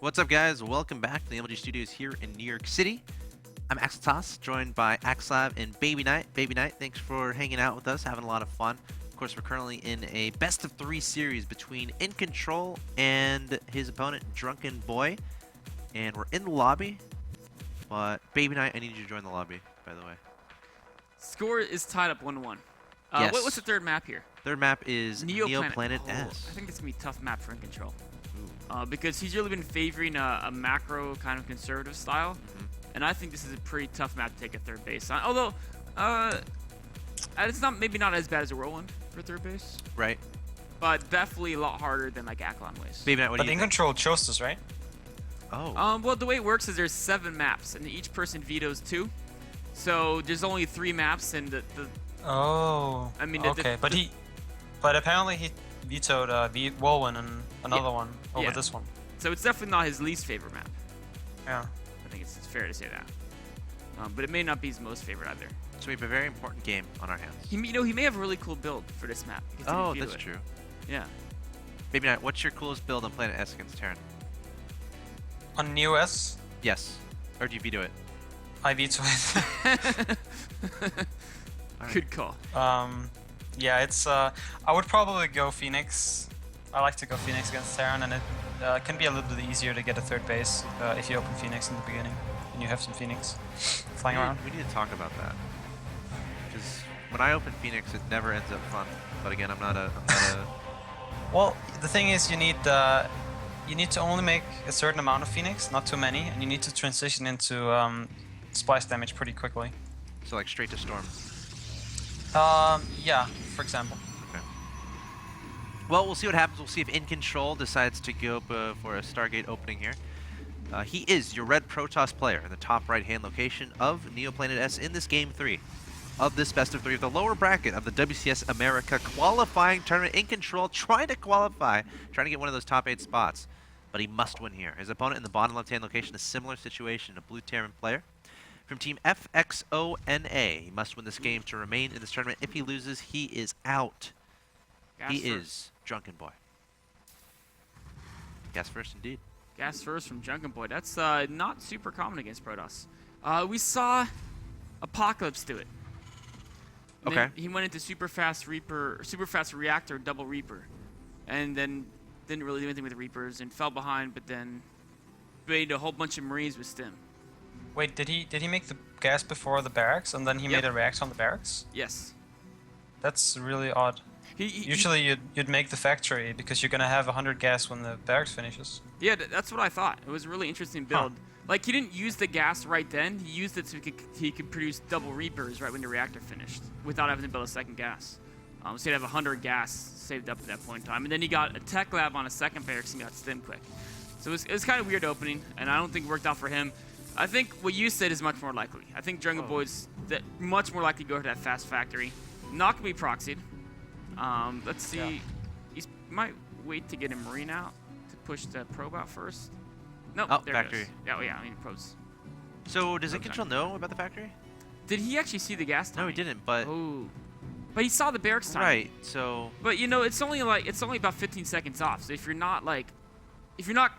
What's up, guys? Welcome back to the MLG Studios here in New York City. I'm Axel Toss, joined by Axlav and Baby Knight. Baby Knight, thanks for hanging out with us, having a lot of fun. Of course, we're currently in a best-of-3 series between InControl and his opponent, Drunkenboi. And we're in the lobby, but Baby Knight, I need you to join the lobby, by the way. Score is tied up 1-1. Yes. What's the third map here? Third map is Neoplanet S. I think it's going to be a tough map for InControl. Because he's really been favoring a macro kind of conservative style. And I think this is a pretty tough map to take a third base on. Although, it's maybe not as bad as a Whirlwind for third base. Right. But definitely a lot harder than like Aklon ways. Baby Knight, what do you think? InControl chose this, right? Oh. Well, the way it works is there's 7 maps, and each person vetoes 2. So there's only 3 maps, and the Oh. I mean, okay, but apparently he vetoed Whirlwind and another one over this one. So it's definitely not his least favorite map. Yeah. I think it's fair to say that. But it may not be his most favorite either. So we have a very important game on our hands. He may have a really cool build for this map. Oh, that's true. Yeah. Baby Knight, what's your coolest build on Planet S against Terran? On Neo S, Yes. Or do you veto it? I veto it. Good call. Yeah, it's I would probably go Phoenix. I like to go Phoenix against Terran, and it can be a little bit easier to get a third base if you open Phoenix in the beginning and you have some Phoenix flying around. We need to talk about that. Because when I open Phoenix, it never ends up fun. But again, I'm not a Well, the thing is, you need to only make a certain amount of Phoenix, not too many, and you need to transition into splice damage pretty quickly. So like straight to Storm. Yeah, for example. Okay. Well, we'll see what happens. We'll see if InControl decides to go for a Stargate opening here. He is your red Protoss player in the top right-hand location of Neoplanet S in this Game 3 of this best of 3 of the lower bracket of the WCS America qualifying tournament. InControl trying to qualify, trying to get one of those top 8 spots, but he must win here. His opponent in the bottom left-hand location, a similar situation, a blue Terran player. From Team FXONA, he must win this game to remain in this tournament. If he loses, he is out. He is Drunkenboi. Gas first, indeed. Gas first from Drunkenboi. That's not super common against Protoss. We saw Apocalypse do it. And Okay. He went into super fast reactor, double Reaper, and then didn't really do anything with the Reapers and fell behind, but then made a whole bunch of Marines with Stim. Wait, did he make the gas before the barracks and then he made a react on the barracks? Yes. That's really odd. Usually you'd make the factory because you're gonna have 100 gas when the barracks finishes. Yeah, that's what I thought. It was a really interesting build. Like, he didn't use the gas right then. He used it so he could produce double Reapers right when the reactor finished without having to build a second gas. So he'd have 100 gas saved up at that point in time. And then he got a tech lab on a second barracks and got Stim quick. So it was kind of weird opening, and I don't think it worked out for him. I think what you said is much more likely. I think Drunkenboi's much more likely to go to that fast factory. Not going to be proxied. Let's see. Yeah. He might wait to get a Marine out to push the probe out first. No, Oh, there factory. it goes. Yeah, I mean, probes. So does InControl know about the factory? Did he actually see the gas timing? No, he didn't, but... Oh. But he saw the barracks timing. Right, so... But, you know, it's only about 15 seconds off. So if you're not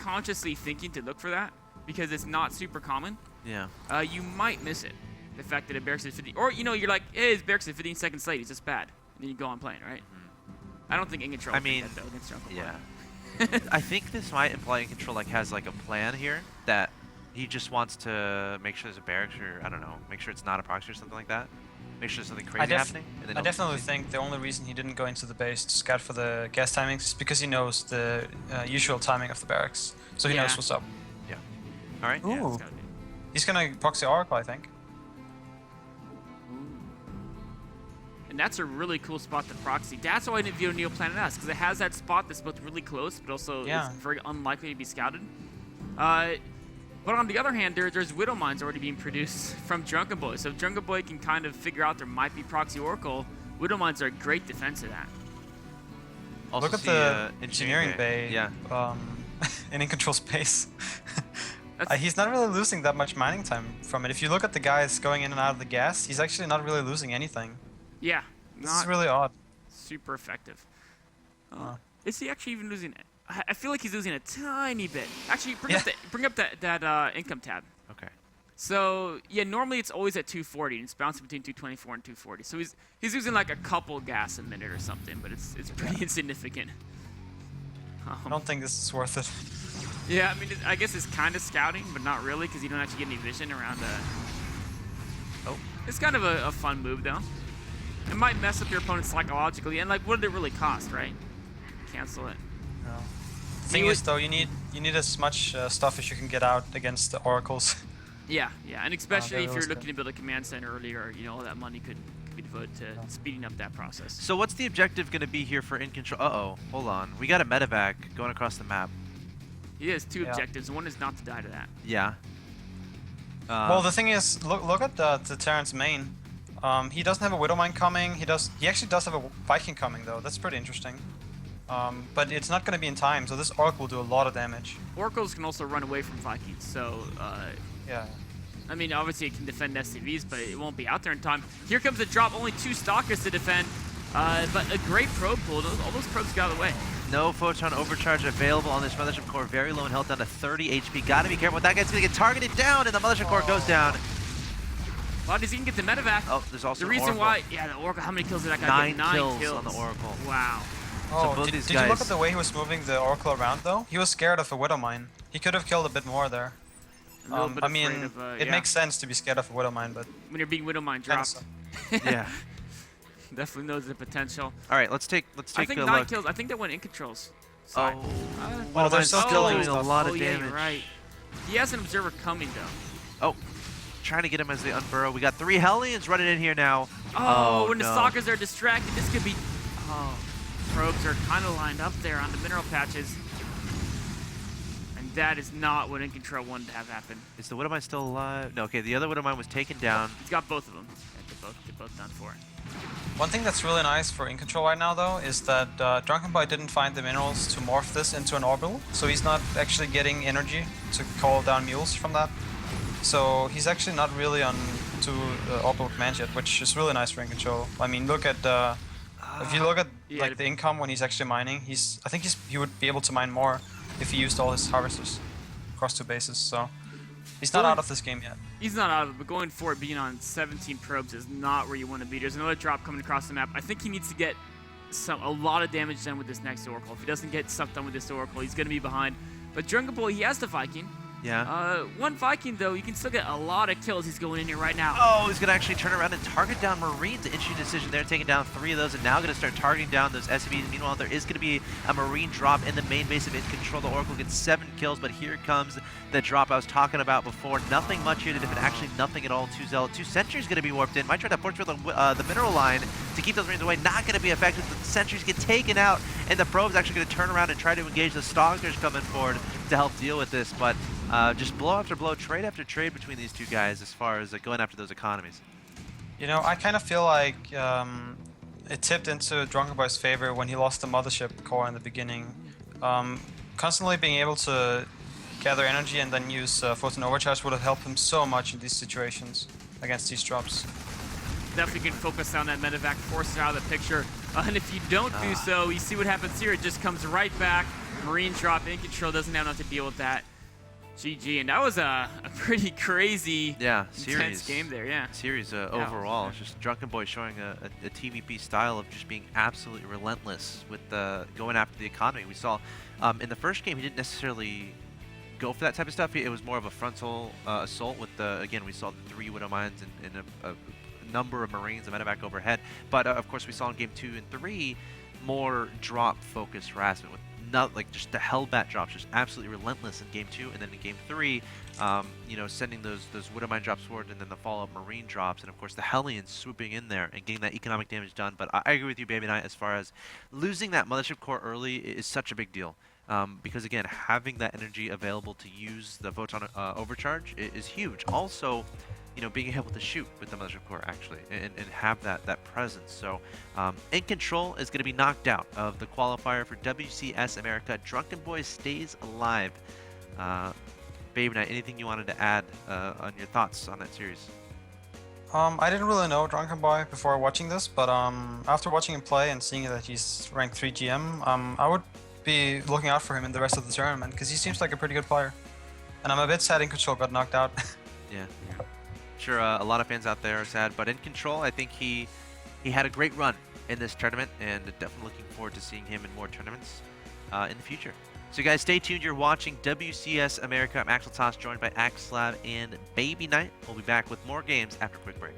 consciously thinking to look for that, because it's not super common, Yeah. you might miss it. The fact that a barracks is 15, or you're like, hey, his barracks is 15 seconds late. He's just bad. And then you go on playing, right? I don't think InControl. I mean, that, though, against Drunkenboi. Yeah. I think this might imply InControl like has like a plan here that he just wants to make sure there's a barracks or I don't know, make sure it's not a proxy or something like that. Make sure there's something crazy happening. And then I definitely think the only reason he didn't go into the base to scout for the gas timings is because he knows the usual timing of the barracks, so he knows what's up. Yeah. All right. Ooh. Yeah, it's gotta be. He's gonna proxy Oracle, I think. And that's a really cool spot to proxy. That's why I didn't view Neoplanet S, because it has that spot that's both really close, but also is very unlikely to be scouted. But on the other hand, there's Widow Mines already being produced from Drunkenboi. So if Drunkenboi can kind of figure out there might be proxy Oracle, Widow Mines are a great defense of that. Also Look at see, the engineering bay. Yeah. In InControl space. He's not really losing that much mining time from it. If you look at the guys going in and out of the gas, he's actually not really losing anything. Yeah, This is really odd. super effective. Is he actually even losing I feel like he's losing a tiny bit. Actually, bring up that income tab. Okay. So yeah, normally it's always at 240, and it's bouncing between 224 and 240. So he's losing like a couple gas a minute or something, but it's pretty insignificant. I don't think this is worth it. Yeah, I mean, I guess it's kind of scouting, but not really, because you don't actually get any vision around Oh. It's kind of a fun move, though. It might mess up your opponent psychologically, and like, what did it really cost, right? Cancel it. No. The thing is, though, you need as much stuff as you can get out against the oracles. Yeah, and especially if you're really looking to build a command center earlier, you know, all that money could be devoted to speeding up that process. So what's the objective going to be here for InControl? Uh-oh, hold on. We got a medevac going across the map. He has two objectives. One is not to die to that. Yeah. Well, the thing is, look at the Terran's main. He doesn't have a Widowmine coming. He actually does have a Viking coming, though. That's pretty interesting. But it's not going to be in time, so this Orc will do a lot of damage. Oracles can also run away from Vikings, so Yeah. I mean, obviously it can defend SCVs, but it won't be out there in time. Here comes a drop, only 2 Stalkers to defend, but a great probe pull. All those probes got out of the way. No photon overcharge available on this Mothership Core. Very low in health, down to 30 HP. Gotta be careful. That guy's gonna get targeted down, and the Mothership Core goes down. Well, does he can get the medevac? Oh, there's also the reason Oracle. why, yeah, the Oracle. How many kills did that guy get? 9 kills on the Oracle. Wow. Oh, both did these you look guys- at the way he was moving the Oracle around, though? He was scared of a Widowmine. He could have killed a bit more there. A little bit I mean, afraid of, it yeah. makes sense to be scared of a Widowmine, but... When you're being Widowmine dropped. Yeah. Definitely knows the potential. All right, let's take I think a 9 look. kills. I think that went in controls. Oh. Well, they're Widowmine's still still killing doing a stuff. lot of yeah, damage. you're right. He has an observer coming, though. Oh, trying to get him as they unburrow. We got 3 Hellions running in here now. Oh, when the no. Stalkers are distracted, this could be... Oh, probes are kind of lined up there on the mineral patches. And that is not what InControl wanted to have happen. Is the Widowmine still alive? No, okay, the other Widowmine was taken down. He's got both of them. Yeah, they're both done for. One thing that's really nice for InControl right now, though, is that Drunkenboi didn't find the minerals to morph this into an orbital, so he's not actually getting energy to call down mules from that. So he's actually not really on to orbital command yet, which is really nice for InControl. I mean, look at if you look at like the income when he's actually mining, I think he would be able to mine more if he used all his harvesters across 2 bases. So he's not out of this game yet. He's not out of it, but going forward, being on 17 probes is not where you want to be. There's another drop coming across the map. I think he needs to get a lot of damage done with this next Oracle. If he doesn't get stuff done with this Oracle, he's going to be behind. But Drunkenboi, he has the Viking. Yeah. One Viking, though, you can still get a lot of kills. He's going in here right now. Oh, he's going to actually turn around and target down Marines. An interesting decision there, taking down 3 of those, and now going to start targeting down those SCVs. Meanwhile, there is going to be a Marine drop in the main base of InControl. The Oracle gets 7 kills, but here comes the drop I was talking about before. Nothing much here to defend, actually nothing at all. 2 Zealot, 2 Sentries going to be warped in. Might try to force the mineral line to keep those Marines away. Not going to be effective. The Sentries get taken out, and the Probe's actually going to turn around and try to engage the Stalkers coming forward to help deal with this, but just blow after blow, trade after trade between these 2 guys as far as going after those economies. You know, I kind of feel like it tipped into Drunkenboi's favor when he lost the Mothership Core in the beginning. Constantly being able to gather energy and then use Photon Overcharge would have helped him so much in these situations against these drops. Definitely can focus on that medevac, force it out of the picture. And if you don't do so, you see what happens here. It just comes right back. Marine drop, InControl doesn't have enough to deal with that. GG, and that was a pretty crazy, intense game there, yeah. Series overall, it's just Drunkenboi showing a TVP style of just being absolutely relentless with going after the economy. We saw in the first game he didn't necessarily go for that type of stuff. It was more of a frontal assault with again, we saw the 3 Widowmines and a number of Marines, a medevac overhead. But of course we saw in game 2 and 3 more drop-focused harassment with like just the Hellbat drops, just absolutely relentless in game 2, and then in game 3, you know, sending those Widowmine drops forward, and then the follow-up Marine drops, and of course the Hellions swooping in there and getting that economic damage done. But I agree with you, Baby Knight, as far as losing that Mothership Core early is such a big deal. Because again, having that energy available to use the Photon Overcharge is huge. Also, you know, being able to shoot with the Mothership Core actually and have that presence. So InControl is going to be knocked out of the qualifier for WCS America. Drunkenboi stays alive. Baby Knight, anything you wanted to add on your thoughts on that series? I didn't really know Drunkenboi before watching this, but after watching him play and seeing that he's ranked 3 GM, I would be looking out for him in the rest of the tournament because he seems like a pretty good player. And I'm a bit sad InControl got knocked out. Yeah. Sure, a lot of fans out there are sad, but InControl, I think he had a great run in this tournament, and definitely looking forward to seeing him in more tournaments in the future. So guys, stay tuned. You're watching WCS America. I'm Axel Toss, joined by Axlab and Baby Knight. We'll be back with more games after a quick break.